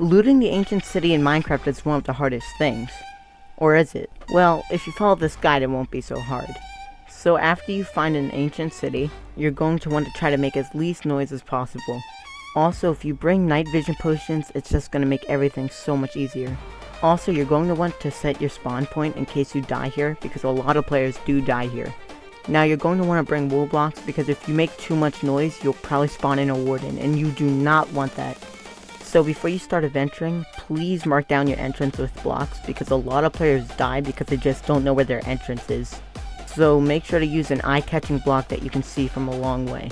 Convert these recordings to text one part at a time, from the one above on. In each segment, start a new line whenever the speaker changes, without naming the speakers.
Looting the ancient city in Minecraft is one of the hardest things. Or is it? Well, if you follow this guide, it won't be so hard. So after you find an ancient city, you're going to want to try to make as least noise as possible. Also, if you bring night vision potions, it's just going to make everything so much easier. Also, you're going to want to set your spawn point in case you die here, because a lot of players do die here. Now you're going to want to bring wool blocks, because if you make too much noise, you'll probably spawn in a warden, and you do not want that. So before you start adventuring, please mark down your entrance with blocks, because a lot of players die because they just don't know where their entrance is. So make sure to use an eye-catching block that you can see from a long way.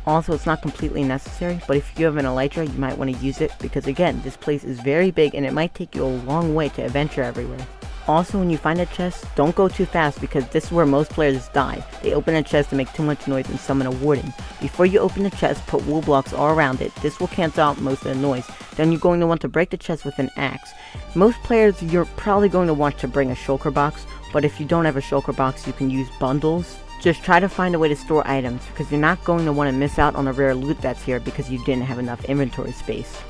Also, it's not completely necessary, but if you have an elytra, you might want to use it, because again, this place is very big and it might take you a long way to adventure everywhere. Also, when you find a chest, don't go too fast, because this is where most players die. They open a chest to make too much noise and summon a warden. Before you open the chest, put wool blocks all around it. This will cancel out most of the noise. Then you're going to want to break the chest with an axe. Most players, you're probably going to want to bring a shulker box, but if you don't have a shulker box, you can use bundles. Just try to find a way to store items, because you're not going to want to miss out on the rare loot that's here because you didn't have enough inventory space.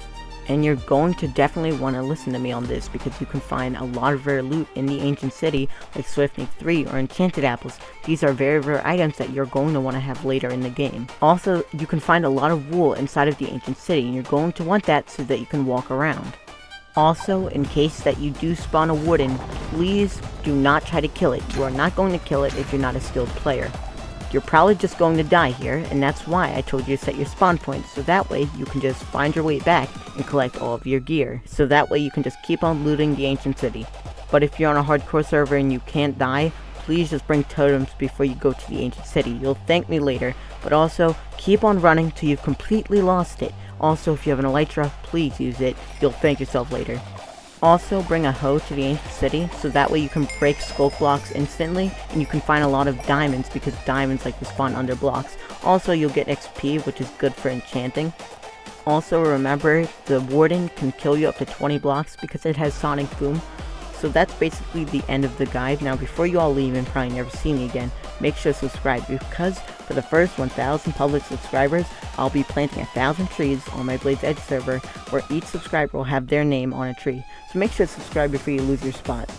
And you're going to definitely want to listen to me on this, because you can find a lot of rare loot in the ancient city, like Swiftnik 3 or enchanted apples. These are very rare items that you're going to want to have later in the game. Also, you can find a lot of wool inside of the ancient city, and you're going to want that so that you can walk around. Also, in case that you do spawn a warden, please do not try to kill it. You are not going to kill it if you're not a skilled player. You're probably just going to die here, and that's why I told you to set your spawn point, so that way you can just find your way back and collect all of your gear. So that way you can just keep on looting the ancient city. But if you're on a hardcore server and you can't die, please just bring totems before you go to the ancient city. You'll thank me later, but also keep on running till you've completely lost it. Also, if you have an elytra, please use it. You'll thank yourself later. Also, bring a hoe to the ancient city, so that way you can break sculk blocks instantly, and you can find a lot of diamonds, because diamonds like to spawn under blocks. Also, you'll get XP, which is good for enchanting. Also, remember, the warden can kill you up to 20 blocks, because it has sonic boom. So that's basically the end of the guide. Now, before you all leave and probably never see me again, make sure to subscribe, because for the first 1,000 public subscribers, I'll be planting 1,000 trees on my Blade's Edge server, where each subscriber will have their name on a tree. So make sure to subscribe before you lose your spot.